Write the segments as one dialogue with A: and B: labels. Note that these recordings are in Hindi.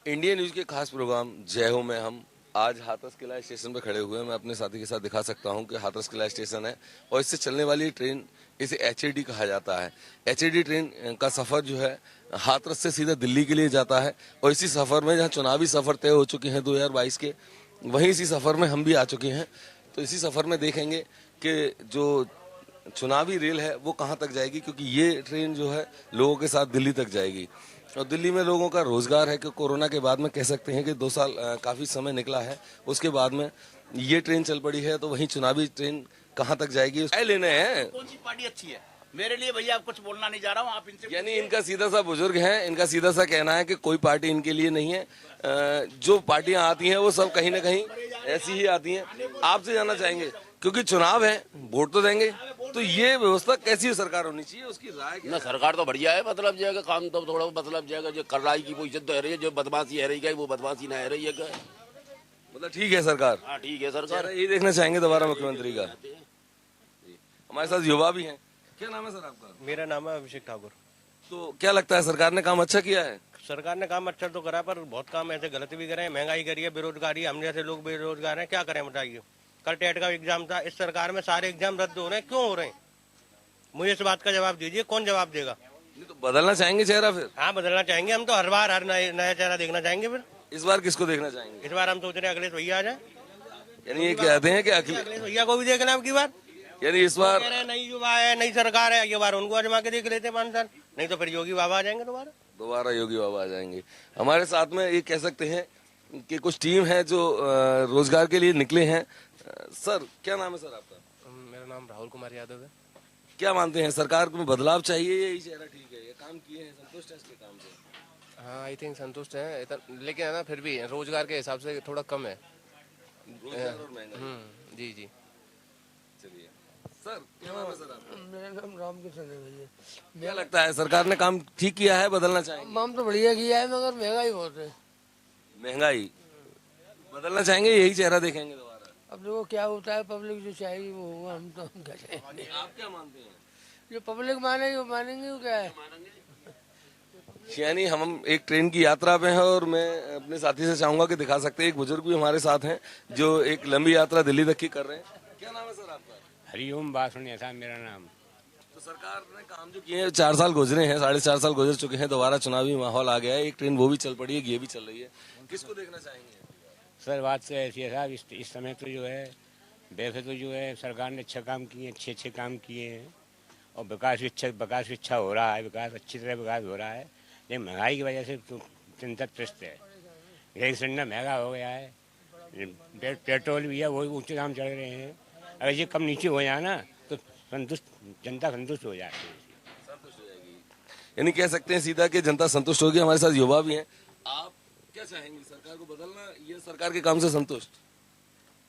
A: इंडियन न्यूज के खास प्रोग्राम जय हो में हम आज हाथरस किला स्टेशन पर खड़े हुए हैं। मैं अपने साथी के साथ दिखा सकता हूं कि हाथरस किला स्टेशन है और इससे चलने वाली ट्रेन इसे एचएडी कहा जाता है। एचएडी ट्रेन का सफर जो है हाथरस से सीधा दिल्ली के लिए जाता है और इसी सफर में जहां चुनावी सफर तय हो चुके हैं 2022 के, वहीं इसी सफर में हम भी आ चुके हैं। तो इसी सफर में देखेंगे कि जो चुनावी रेल है वो कहाँ तक जाएगी, क्योंकि ये ट्रेन जो है लोगों के साथ दिल्ली तक जाएगी। और दिल्ली में लोगों का रोजगार है कि कोरोना के बाद में कह सकते हैं कि 2 साल काफी समय निकला है, उसके बाद में ये ट्रेन चल पड़ी है। तो वहीं चुनावी ट्रेन कहाँ तक जाएगी उसके लेने हैं।
B: कौन सी पार्टी अच्छी है मेरे लिए भैया, आप कुछ बोलना नहीं जा रहा हूँ, आप इनसे
A: यानी इनका सीधा सा बुजुर्ग है, इनका सीधा सा कहना है कि कोई पार्टी इनके लिए नहीं है। जो पार्टियां आती हैं वो सब कहीं ना कहीं ऐसी ही आती हैं। आपसे जानना चाहेंगे, क्योंकि चुनाव है, वोट तो देंगे, तो ये व्यवस्था कैसी सरकार होनी चाहिए, उसकी राय क्या
C: ना। सरकार तो बढ़िया है, मतलब जाएगा काम तो थोड़ा मतलब जाएगा, जो कर रहा है की वो इज्जत तो है रही है, जो बदमाशी है रही है वो बदमाशी ना है रही है क्या।
A: मतलब ठीक है सरकार।
C: हाँ ठीक है सरकार।
A: यही देखना चाहेंगे दोबारा मुख्यमंत्री का। हमारे साथ युवा भी हैं। क्या नाम है सर आपका?
D: मेरा नाम है अभिषेक ठाकुर।
A: तो क्या लगता है सरकार ने काम अच्छा किया है?
D: सरकार ने काम अच्छा तो करा, पर बहुत काम ऐसे गलत भी करे हैं। महंगाई करी है, बेरोजगारी, हम जैसे लोग बेरोजगार हैं, क्या करें बताइए। कल टेट का एग्जाम था, इस सरकार में सारे एग्जाम रद्द हो रहे हैं, क्यों हो रहे हैं? मुझे इस बात का जवाब दीजिए, कौन जवाब देगा?
A: नहीं तो बदलना चाहेंगे चेहरा फिर?
D: हाँ बदलना चाहेंगे हम तो, हर बार हर नया चेहरा देखना चाहेंगे। फिर
A: इस बार किसको देखना चाहेंगे?
D: इस बार हम सोच रहे हैं अखिलेश भैया आ जाए।
A: यानी ये कहते हैं कि
D: अखिलेश भैया को भी देखना अब की बार।
A: यानी इस बार
D: नई युवा है, नई सरकार है, ये बार उनको आजमा के देख लेते 5 साल, नहीं तो फिर योगी बाबा आ जाएंगे दोबारा
A: योगी बाबा आ जाएंगे। हमारे साथ में ये कह सकते हैं कि कुछ टीम है जो रोजगार के लिए निकले हैं। सर क्या नाम है सर आपका?
E: मेरा नाम राहुल कुमार यादव है।
A: क्या मानते हैं, सरकार में बदलाव चाहिए, यही चेहरा ठीक है, ये काम किए हैं, संतुष्ट है इसके काम से?
E: हाँ आई थिंक संतुष्ट है, लेकिन है ना फिर भी रोजगार के हिसाब से थोड़ा कम है।
A: रोजगार और महंगाई।
E: जी जी।
A: चलिए सर क्या नाम है सर आपका?
F: मेरा नाम रामकृष्ण है भैया।
A: क्या लगता है सरकार ने काम ठीक किया है, बदलना चाहेंगे?
F: काम तो बढ़िया किया है, मगर महंगाई बहुत है।
A: महंगाई बदलना चाहेंगे, यही चेहरा देखेंगे दोबारा?
F: अब देखो क्या होता है, पब्लिक जो चाहेगी वो होगा, हम तो हम क्या चाहेंगे।
A: आप क्या मानते हैं?
F: जो पब्लिक मानेगी वो मानेंगे, वो क्या है।
A: यानी हम एक ट्रेन की यात्रा पे हैं और मैं अपने साथी से चाहूंगा कि दिखा सकते हैं, एक बुजुर्ग भी हमारे साथ हैं जो एक लंबी यात्रा दिल्ली तक की कर रहे हैं। क्या नाम है सर आपका?
G: हरिओम बासुनिया साहब मेरा नाम।
A: तो सरकार ने काम जो किए हैं, 4 साल गुजरे हैं, 4.5 साल गुजर चुके हैं, दोबारा चुनावी माहौल आ गया है, एक ट्रेन वो भी चल पड़ी है, ये भी चल रही है, किसको देखना चाहेंगे?
G: सर बात तो ऐसी है साहब, इस समय तो जो है वैसे तो जो है सरकार ने अच्छा काम किए, अच्छे काम किए हैं और विकास भी अच्छा हो रहा है, विकास अच्छी तरह विकास हो रहा है। लेकिन महंगाई की वजह से तो चिंता त्रस्त है। गैस सिलेंडर महंगा हो गया है, पेट्रोल भी है वो ऊँचे दाम चढ़ रहे हैं। अगर ये कम नीचे हो जाए ना तो जनता संतुष्ट हो जाती है,
A: संतुष्ट हो जाएगी। यानी कह सकते हैं सीधा कि जनता संतुष्ट होगी। हमारे साथ युवा भी हैं। आप क्या चाहेंगे, सरकार को बदलना या सरकार के काम से संतुष्ट?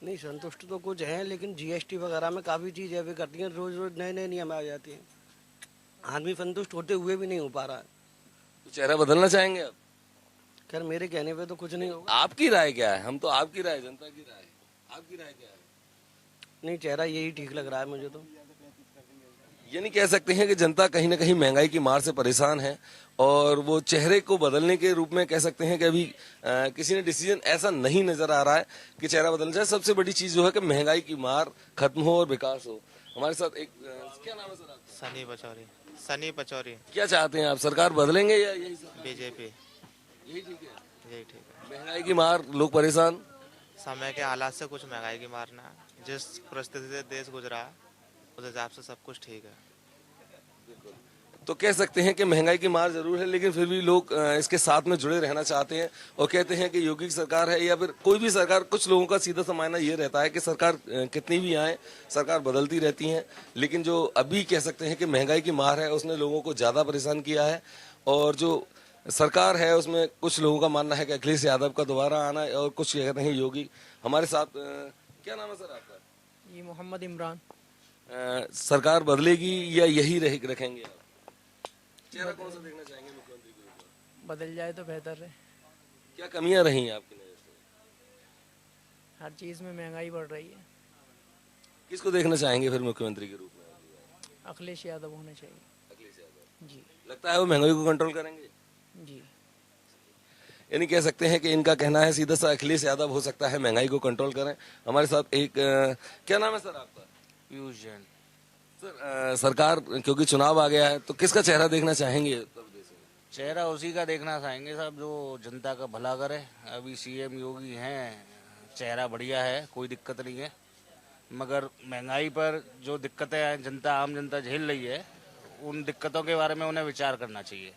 H: नहीं संतुष्ट तो कुछ है, लेकिन जीएसटी वगैरह में काफ़ी चीज़ें भी करती हैं, रोज रोज नए नियम आ जाते हैं, आदमी संतुष्ट होते हुए भी नहीं हो पा रहा है।
A: तो चेहरा बदलना चाहेंगे आप?
H: खैर मेरे कहने पे तो कुछ नहीं होगा।
A: आपकी राय क्या है? हम तो आपकी राय, जनता की राय, आपकी राय क्या है?
H: नहीं चेहरा यही ठीक लग रहा है मुझे तो।
A: यानी कह सकते हैं कि जनता कहीं ना कहीं महंगाई की मार से परेशान है और वो चेहरे को बदलने के रूप में कह सकते हैं कि अभी किसी ने डिसीजन ऐसा नहीं नजर आ रहा है कि चेहरा बदलना चाहिए। सबसे बड़ी चीज जो है कि महंगाई की मार खत्म हो और विकास हो। हमारे साथ एक क्या नाम है सर आपका?
I: सनी पचौरी।
A: क्या चाहते हैं आप, सरकार बदलेंगे या यही
I: बीजेपी।
A: यही ठीक है?
I: यही ठीक है।
A: महंगाई की मार, लोग परेशान,
I: समय के हालात से कुछ महंगाई की मारना, जिस परिस्थिति से देश गुजरा उस हिसाब से सब कुछ ठीक है।
A: तो कह सकते हैं कि महंगाई की मार जरूर है, लेकिन फिर भी लोग इसके साथ में जुड़े रहना चाहते हैं और कहते हैं कि योगी की सरकार है या फिर कोई भी सरकार। कुछ लोगों का सीधा सा मानना ये रहता है कि सरकार कितनी भी आए, सरकार बदलती रहती है, लेकिन जो अभी कह सकते हैं कि महंगाई की मार है उसने लोगों को ज्यादा परेशान किया है। और जो सरकार है उसमें कुछ लोगों का मानना है कि अखिलेश यादव का दोबारा आना है और कुछ कहते हैं योगी। हमारे साथ क्या नाम है सर आपका?
F: ये मोहम्मद इमरान।
A: सरकार बदलेगी या यही रखेंगे आप? चेहरा कौन सा देखना चाहेंगे मुख्यमंत्री के रूप में?
F: बदल जाए तो बेहतर है।
A: क्या कमियां रही हैं आपकी नजर से?
F: हर चीज़ में महंगाई बढ़ रही है।
A: किसको देखना चाहेंगे फिर मुख्यमंत्री के रूप में?
F: अखिलेश यादव होने चाहिए।
A: अखिलेश यादव
F: जी।
A: लगता है वो महंगाई को कंट्रोल करेंगे?
F: जी।
A: यानी कह सकते हैं कि इनका कहना है सीधा सा अखिलेश यादव हो सकता है महंगाई को कंट्रोल करें। हमारे साथ एक क्या नाम है सर आपका?
J: पीयूष जैन।
A: सर सरकार क्योंकि चुनाव आ गया है तो किसका चेहरा देखना चाहेंगे उत्तर प्रदेश में?
J: चेहरा उसी का देखना चाहेंगे साहब जो जनता का भला करे। अभी सीएम योगी हैं, चेहरा बढ़िया है, कोई दिक्कत नहीं है, मगर महंगाई पर जो दिक्कतें आम जनता झेल रही है उन दिक्कतों के बारे में उन्हें विचार करना चाहिए,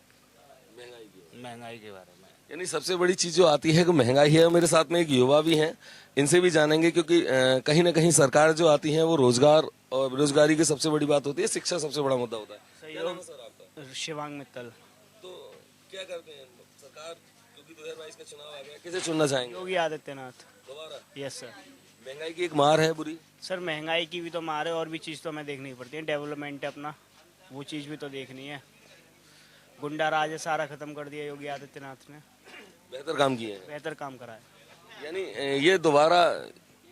J: महंगाई के बारे में।
A: यानी सबसे बड़ी चीज जो आती है कि महंगाई है। मेरे साथ में एक युवा भी हैं, इनसे भी जानेंगे क्योंकि कहीं ना कहीं सरकार जो आती है वो रोजगार और बेरोजगारी की सबसे बड़ी बात होती है, शिक्षा सबसे बड़ा मुद्दा होता है। क्या नाम है सर आपका?
H: शिवांग मित्तल।
A: तो क्या करते हैं सरकार, क्योंकि 2022 का चुनाव आ गया, किसे चुनना चाहेंगे?
H: योगी आदित्यनाथ।
A: दोबारा?
H: Yes sir.
A: महंगाई की एक मार है बुरी।
H: सर महंगाई की भी तो मार है और भी चीज़ तो हमें देखनी पड़ती है, डेवलपमेंट है अपना, वो चीज़ भी तो देखनी है। गुंडा राज सारा खत्म कर दिया योगी आदित्यनाथ ने,
A: बेहतर काम किए हैं,
H: बेहतर काम करा है।
A: यानी ये दोबारा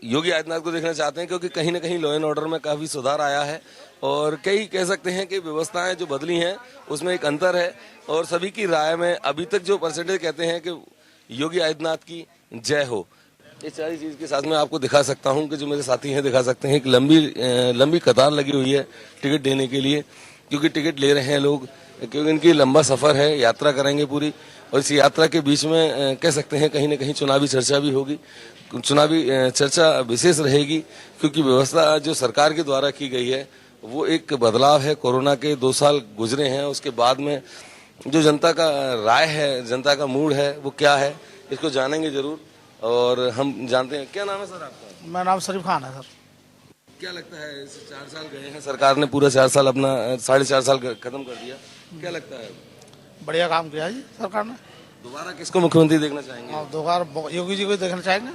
A: योगी आदित्यनाथ को देखना चाहते हैं क्योंकि कहीं ना कहीं लॉ एंड ऑर्डर में काफी सुधार आया है और कई कह सकते हैं कि व्यवस्थाएं जो बदली हैं उसमें एक अंतर है और सभी की राय में अभी तक जो परसेंटेज कहते हैं कि योगी आदित्यनाथ की जय हो। इस सारी चीज के साथ मैं आपको दिखा सकता हूं कि जो मेरे साथी हैं दिखा सकते हैं एक लंबी कतार लगी हुई है टिकट देने के लिए, क्योंकि टिकट ले रहे हैं लोग क्योंकि इनकी लंबा सफर है, यात्रा करेंगे पूरी और इस यात्रा के बीच में कह सकते हैं कहीं ना कहीं चुनावी चर्चा भी होगी, चुनावी चर्चा विशेष रहेगी क्योंकि व्यवस्था जो सरकार के द्वारा की गई है वो एक बदलाव है। कोरोना के 2 साल गुजरे हैं, उसके बाद में जो जनता का राय है, जनता का मूड है वो क्या है, इसको जानेंगे जरूर और हम जानते हैं। क्या नाम है सर आपका?
K: मेरा नाम शरीफ खान है सर।
A: क्या लगता है इस 4 साल गए हैं, सरकार ने पूरा 4 साल अपना 4.5 साल खत्म कर दिया, क्या लगता है?
K: बढ़िया काम किया जी सरकार ने।
A: दोबारा किसको मुख्यमंत्री देखना चाहेंगे?
K: हाँ, दोबारा योगी जी को देखना चाहेंगे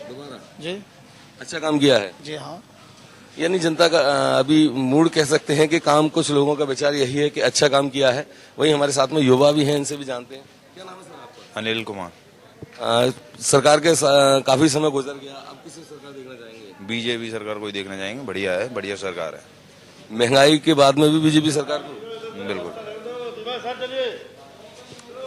A: दोबारा।
K: जी,
A: अच्छा काम किया है
K: जी हाँ।
A: यानी जनता का अभी मूड कह सकते हैं कि काम, कुछ लोगों का विचार यही है कि अच्छा काम किया है। वही हमारे साथ में युवा भी हैं, इनसे भी जानते हैं। क्या नाम है सर आपका?
L: अनिल कुमार।
A: सरकार के काफी समय गुजर गया, अब किसी सरकार देखना चाहेंगे?
L: बीजेपी सरकार को ही देखना चाहेंगे, बढ़िया है, बढ़िया सरकार है।
A: महंगाई के बाद में भी बीजेपी सरकार को?
L: बिल्कुल।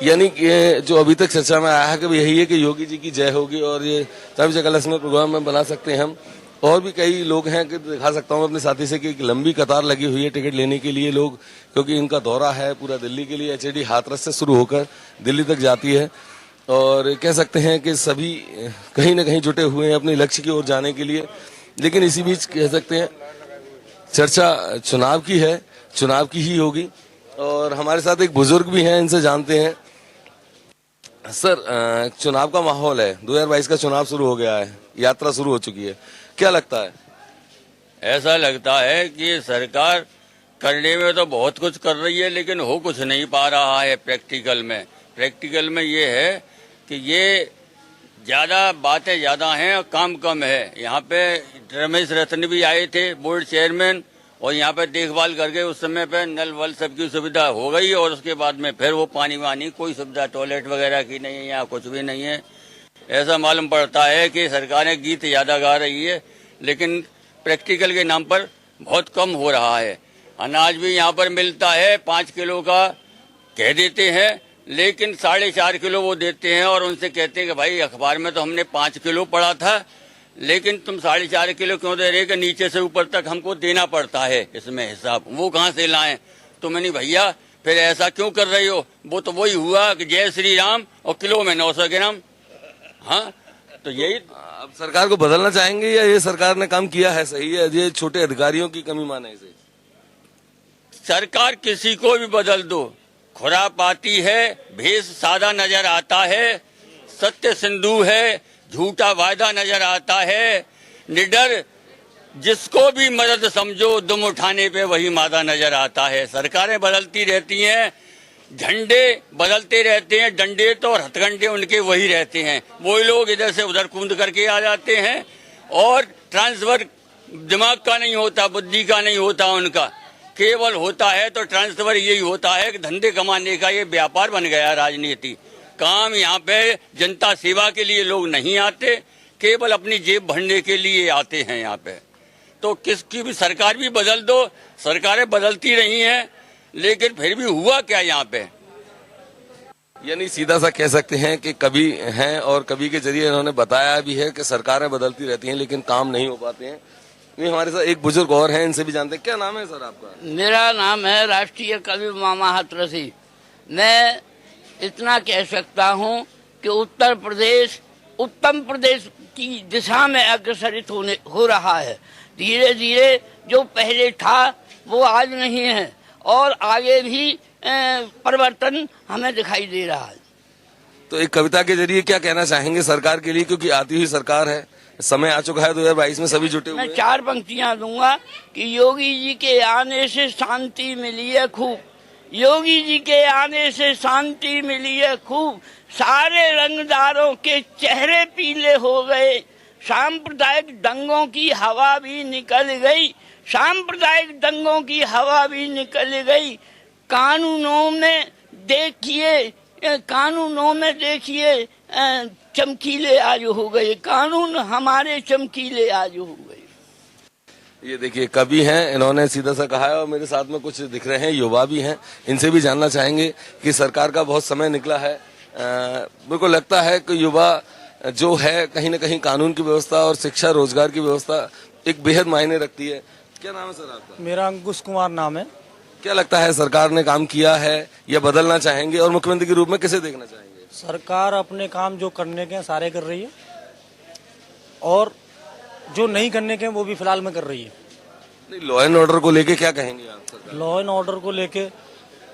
A: यानी कि जो अभी तक चर्चा में आया है कि यही है कि योगी जी की जय होगी और ये तभी जगह इसमें प्रोग्राम में बना सकते हैं हम। और भी कई लोग हैं कि दिखा सकता हूँ अपने साथी से कि एक लंबी कतार लगी हुई है टिकट लेने के लिए लोग, क्योंकि इनका दौरा है पूरा दिल्ली के लिए। एचएडी हाथरस से शुरू होकर दिल्ली तक जाती है और कह सकते हैं कि सभी कहीं ना कहीं जुटे हुए हैं अपने लक्ष्य की ओर जाने के लिए। लेकिन इसी बीच कह सकते हैं चर्चा चुनाव की है, चुनाव की ही होगी। और हमारे साथ एक बुजुर्ग भी हैं, इनसे जानते हैं। सर चुनाव का माहौल है, 2022 का चुनाव शुरू हो गया है, यात्रा शुरू हो चुकी है, क्या लगता है?
M: ऐसा लगता है कि सरकार करने में तो बहुत कुछ कर रही है लेकिन हो कुछ नहीं पा रहा है प्रैक्टिकल में ये है कि ये ज्यादा बातें ज्यादा हैं और काम कम है। यहाँ पे रमेश रतन भी आए थे, बोर्ड चेयरमैन, और यहाँ पे देखभाल करके उस समय पे नल वल सबकी सुविधा हो गई और उसके बाद में फिर वो पानी वानी कोई सुविधा टॉयलेट वगैरह की नहीं है, यहाँ कुछ भी नहीं है। ऐसा मालूम पड़ता है कि सरकारें गीत ज्यादा गा रही है लेकिन प्रैक्टिकल के नाम पर बहुत कम हो रहा है। अनाज भी यहाँ पर मिलता है 5 किलो का कह देते हैं लेकिन 4.5 किलो वो देते हैं और उनसे कहते हैं कि भाई अखबार में तो हमने 5 किलो पढ़ा था लेकिन तुम 4.5 किलो क्यों दे रहे, कि नीचे से ऊपर तक हमको देना पड़ता है इसमें हिसाब, वो कहाँ से लाएं? तो मैंने भैया फिर ऐसा क्यों कर रही हो, वो तो वही हुआ कि जय श्री राम और किलो में 900 ग्राम। हाँ तो यही।
A: अब सरकार को बदलना चाहेंगे या ये सरकार ने काम किया है सही है, ये छोटे अधिकारियों की कमी माने इसे?
M: सरकार किसी को भी बदल दो, खुरापाती है, भेष सादा नजर आता है, सत्य सिंधु है, झूठा वायदा नजर आता है, निडर जिसको भी मदद समझो दुम उठाने पे वही मादा नजर आता है। सरकारें बदलती रहती हैं, झंडे बदलते रहते हैं, डंडे तो और हथकंडे उनके वही रहते हैं। वही लोग इधर से उधर कूद करके आ जाते हैं और ट्रांसफर दिमाग का नहीं होता, बुद्धि का नहीं होता, उनका केवल होता है तो ट्रांसफर यही होता है कि धंधे कमाने का ये व्यापार बन गया राजनीति। काम यहाँ पे जनता सेवा के लिए लोग नहीं आते, केवल अपनी जेब भरने के लिए आते हैं यहाँ पे। तो किसकी भी सरकार भी बदल दो, सरकारें बदलती रही हैं लेकिन फिर भी हुआ क्या यहाँ पे?
A: यानी सीधा सा कह सकते हैं कि कभी हैं और कभी के जरिए इन्होंने बताया भी है कि सरकारें बदलती रहती हैं लेकिन काम नहीं हो पाते हैं। ये हमारे साथ एक बुजुर्ग और हैं, इनसे भी जानते हैं। क्या नाम है सर आपका?
N: मेरा नाम है राष्ट्रीय कवि मामा हाथरसी। मैं इतना कह सकता हूँ कि उत्तर प्रदेश उत्तम प्रदेश की दिशा में अग्रसरित हो रहा है। धीरे धीरे जो पहले था वो आज नहीं है और आगे भी परिवर्तन हमें दिखाई दे रहा है।
A: तो एक कविता के जरिए क्या कहना चाहेंगे सरकार के लिए, क्योंकि आती हुई सरकार है, समय आ चुका है 2022 में, सभी जुटे हुए हैं।
N: मैं 4 पंक्तियां दूंगा कि योगी जी के आने से शांति मिली है खूब, योगी जी के आने से शांति मिली है खूब, सारे रंगदारों के चेहरे पीले हो गए, सांप्रदायिक दंगों की हवा भी निकल गई, सांप्रदायिक दंगों की हवा भी निकल गई, कानूनों में देखिए चमकीले आज हो गए, कानून हमारे चमकीले आज हो गए।
A: ये देखिए कवि हैं, इन्होंने सीधा सा कहा है और मेरे साथ में कुछ दिख रहे हैं युवा भी हैं, इनसे भी जानना चाहेंगे कि सरकार का बहुत समय निकला है। मेरे को लगता है कि युवा जो है कहीं ना कहीं कानून की व्यवस्था और शिक्षा रोजगार की व्यवस्था एक बेहद मायने रखती है। क्या नाम है सर आपका?
K: मेरा अंकुश कुमार नाम है।
A: क्या लगता है सरकार ने काम किया है या बदलना चाहेंगे, और मुख्यमंत्री के रूप में किसे देखना चाहेंगे?
K: सरकार अपने काम जो करने के हैं सारे कर रही है और जो नहीं करने के हैं वो भी फिलहाल में कर रही है।
A: नहीं, लॉ एंड ऑर्डर को लेके क्या कहेंगे आप? सरकार
K: लॉ एंड ऑर्डर को लेके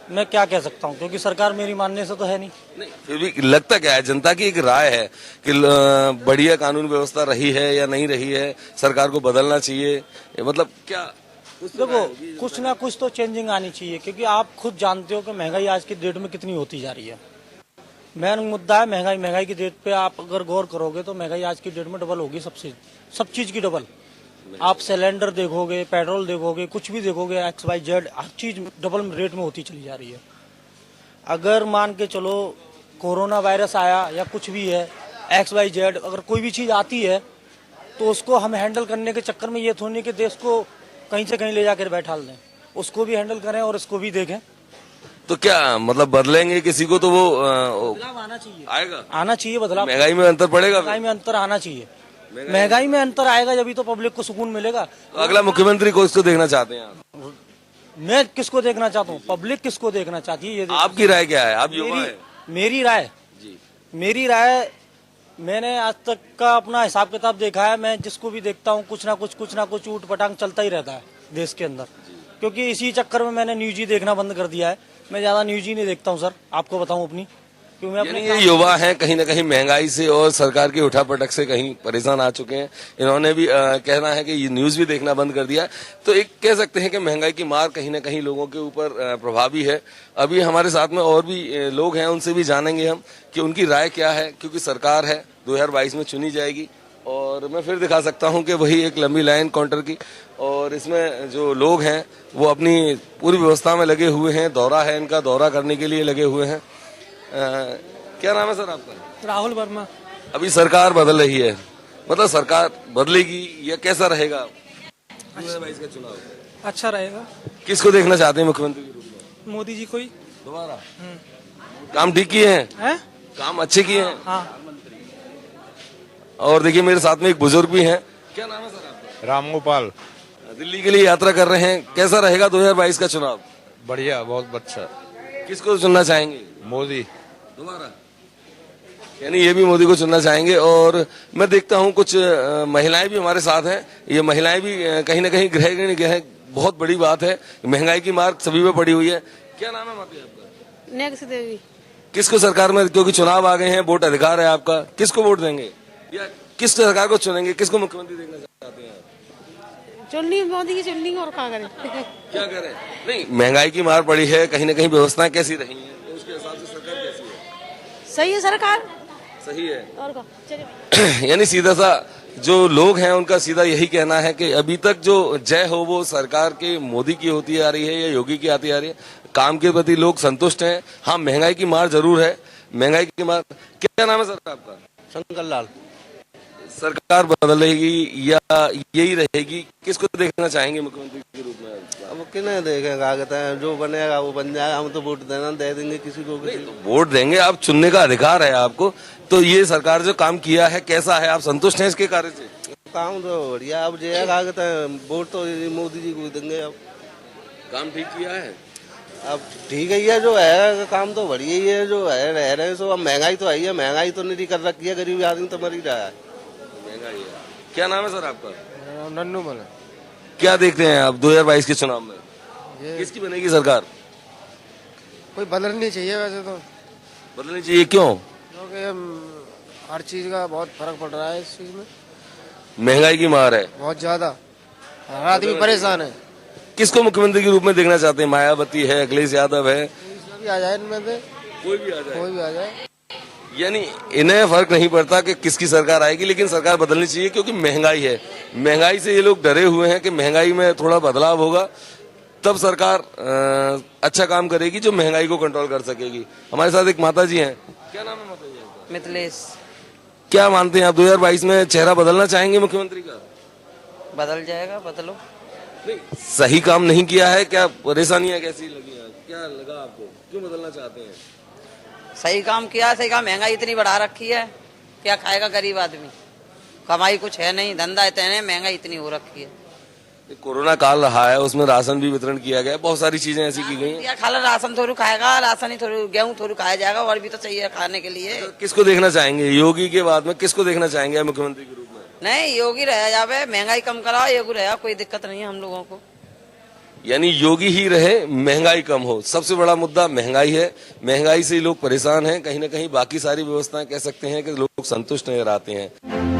K: मैं क्या कह सकता हूँ, क्योंकि सरकार मेरी मानने से तो है नहीं।
A: फिर भी लगता क्या है, जनता की एक राय है कि बढ़िया कानून व्यवस्था रही है या नहीं रही है, सरकार को बदलना चाहिए, मतलब क्या?
K: देखो कुछ ना कुछ तो चेंजिंग आनी चाहिए, क्योंकि आप खुद जानते हो कि महंगाई आज की डेट में कितनी होती जा रही है। मेन मुद्दा है महंगाई की डेट पे आप अगर गौर करोगे तो महंगाई आज की डेट में डबल होगी, सब चीज की डबल। आप सिलेंडर देखोगे, पेट्रोल देखोगे, कुछ भी देखोगे, XYZ हर चीज डबल रेट में होती चली जा रही है। अगर मान के चलो कोरोना वायरस आया या कुछ भी है XYZ, अगर कोई भी चीज आती है तो उसको हम हैंडल करने के चक्कर में ये थोड़ी कि देश को कहीं से कहीं ले जाकर बैठा दें, उसको भी हैंडल करें और इसको भी देखें।
A: तो क्या मतलब बदलेंगे किसी को तो वो
K: बदलाव आना चाहिए,
A: आना
K: चाहिए बदलाव।
A: महंगाई में अंतर पड़ेगा,
K: महंगाई में अंतर आना चाहिए, महंगाई में अंतर आएगा जब ही तो पब्लिक को सुकून मिलेगा।
A: तो अगला मुख्यमंत्री को इसको देखना चाहते हैं आप?
K: मैं किसको देखना चाहता हूँ, पब्लिक किसको देखना चाहती है, ये
A: आपकी राय क्या है? आप युवा हैं।
K: मेरी राय मैंने आज तक का अपना हिसाब किताब देखा है, मैं जिसको भी देखता हूँ कुछ ना कुछ ऊट पटांग चलता ही रहता है देश के अंदर, क्योंकि इसी चक्कर में मैंने न्यूज ही देखना बंद कर दिया है। मैं ज्यादा न्यूज ही नहीं देखता हूँ सर, आपको बताऊँ अपनी, क्योंकि मैं
A: ये युवा हैं कहीं ना कहीं महंगाई से और सरकार की उठापटक से कहीं परेशान आ चुके हैं। इन्होंने भी कहना है कि ये न्यूज भी देखना बंद कर दिया। तो एक कह सकते हैं कि महंगाई की मार कहीं ना कहीं लोगों के ऊपर प्रभावी है। अभी हमारे साथ में और भी लोग हैं, उनसे भी जानेंगे हम कि उनकी राय क्या है, क्योंकि सरकार है 2022 में चुनी जाएगी। और मैं फिर दिखा सकता हूं कि वही एक लंबी लाइन काउंटर की, और इसमें जो लोग हैं वो अपनी पूरी व्यवस्था में लगे हुए हैं, दौरा है इनका, दौरा करने के लिए लगे हुए हैं। क्या नाम है सर आपका?
F: राहुल वर्मा।
A: अभी सरकार बदल रही है, मतलब सरकार बदलेगी या कैसा रहेगा 2022 का चुनाव?
F: अच्छा रहेगा।
A: किसको देखना चाहते हैं मुख्यमंत्री के रूप में?
F: मोदी जी को ही
A: दोबारा। काम ठीक किए हैं? काम अच्छे किए हैं।
F: हाँ।
A: और देखिए मेरे साथ में एक बुजुर्ग भी हैं। क्या नाम है सर आपका?
O: रामगोपाल।
A: दिल्ली के लिए यात्रा कर रहे हैं, कैसा रहेगा 2022 का चुनाव?
O: बढ़िया, बहुत अच्छा।
A: किसको चुनना चाहेंगे?
O: मोदी
A: दोबारा, यानी ये भी मोदी को चुनना चाहेंगे। और मैं देखता हूँ कुछ महिलाएं भी हमारे साथ हैं, ये महिलाएं भी कहीं ना कहीं गृह हैं। बहुत बड़ी बात है, महंगाई की मार सभी पे पड़ी हुई है। क्या नाम है माता आपका?
P: नेक्स्ट देवी।
A: किसको सरकार में, क्योंकि चुनाव आ गए हैं, वोट अधिकार है आपका, किसको वोट देंगे या किस सरकार को चुनेंगे, किसको मुख्यमंत्री देखना चाहते हैं?
P: चुननी मोदी की चुननी, और क्या करें?
A: क्या करें? नहीं, महंगाई की मार पड़ी है, कहीं ना कहीं व्यवस्थाएं कैसी रही हैं, तो उसके हिसाब से सरकार कैसी है?
P: सही है सरकार,
A: सही है।
P: और क्या?
A: यानी सीधा सा जो लोग हैं उनका सीधा यही कहना है कि अभी तक जो जय हो वो सरकार के मोदी की होती आ रही है या योगी की आती आ रही है। काम के प्रति लोग संतुष्ट हैं। हाँ, महंगाई की मार जरूर है, महंगाई की मार। क्या नाम है सर आपका?
C: शंकर लाल।
A: सरकार बदलेगी या यही रहेगी, किसको देखना चाहेंगे मुख्यमंत्री के रूप में?
O: अब किन्हें देखेगा, कहते हैं जो बनेगा वो बन जाएगा, हम तो वोट देना दे देंगे किसी को।
A: वोट देंगे, आप चुनने का अधिकार है आपको। तो ये सरकार जो काम किया है कैसा है, आप संतुष्ट हैं इसके कार्य से?
O: काम तो बढ़िया, अब जाएगा कहते हैं वोट तो मोदी जी को देंगे। अब
A: काम ठीक किया है,
O: अब ठीक है, ये जो है काम तो बढ़िया ही है, जो है रह रहे सो। अब महंगाई तो आई है, महंगाई तो नहीं कर रखी है, गरीब आदमी तो मर ही रहा है।
A: महंगाई है। क्या नाम है सर आपका?
Q: नन्नू मल।
A: क्या देखते हैं आप 2022 के चुनाव में, किसकी बनेगी सरकार?
Q: कोई बदलनी चाहिए, वैसे तो
A: बदलनी चाहिए। क्यों?
Q: क्योंकि हर चीज का बहुत फर्क पड़ रहा है इस चीज में।
A: महंगाई की मार है
Q: बहुत ज्यादा, हर आदमी परेशान है।
A: किसको मुख्यमंत्री के रूप में देखना चाहते हैं? मायावती है, अखिलेश यादव है,
Q: कोई आ जाए इनमें से,
A: कोई भी आ जाए,
Q: कोई भी आ जाए।
A: यानी इन्हें फर्क नहीं पड़ता कि किसकी सरकार आएगी, लेकिन सरकार बदलनी चाहिए क्योंकि महंगाई है। महंगाई से ये लोग डरे हुए हैं कि महंगाई में थोड़ा बदलाव होगा तब सरकार अच्छा काम करेगी जो महंगाई को कंट्रोल कर सकेगी। हमारे साथ एक माता जी हैं। क्या नाम है माता जी?
R: मिथिलेश।
A: क्या मानते हैं आप 2022 में चेहरा बदलना चाहेंगे मुख्यमंत्री का?
R: बदल जाएगा, बदलो।
A: नहीं, सही काम नहीं किया है क्या? परेशानियां कैसी लगी हैं? क्या लगा आपको, क्यों बदलना चाहते हैं?
R: सही काम किया, सही काम। महंगाई इतनी बढ़ा रखी है, क्या खाएगा गरीब आदमी? कमाई कुछ है नहीं, धंधा इतने, महंगाई इतनी हो रखी है।
A: कोरोना काल रहा है, उसमें राशन भी वितरण किया गया, बहुत सारी चीजें ऐसी की गई हैं।
R: खाला राशन थोड़ी खाएगा, राशन ही थोड़ी, गेहूं थोड़ी खाया जाएगा, और भी तो चाहिए खाने के लिए।
A: किसको देखना चाहेंगे योगी के बाद में, किसको देखना चाहेंगे मुख्यमंत्री के रूप में?
R: नहीं, योगी रह जावे, महंगाई कम कराओ, योगी रहे, कोई दिक्कत नहीं है हम लोगों को।
A: यानी योगी ही रहे, महंगाई कम हो। सबसे बड़ा मुद्दा महंगाई है, महंगाई से लोग परेशान हैं, कहीं ना कहीं बाकी सारी व्यवस्थाएं कह सकते हैं कि लोग संतुष्ट नजर आते हैं।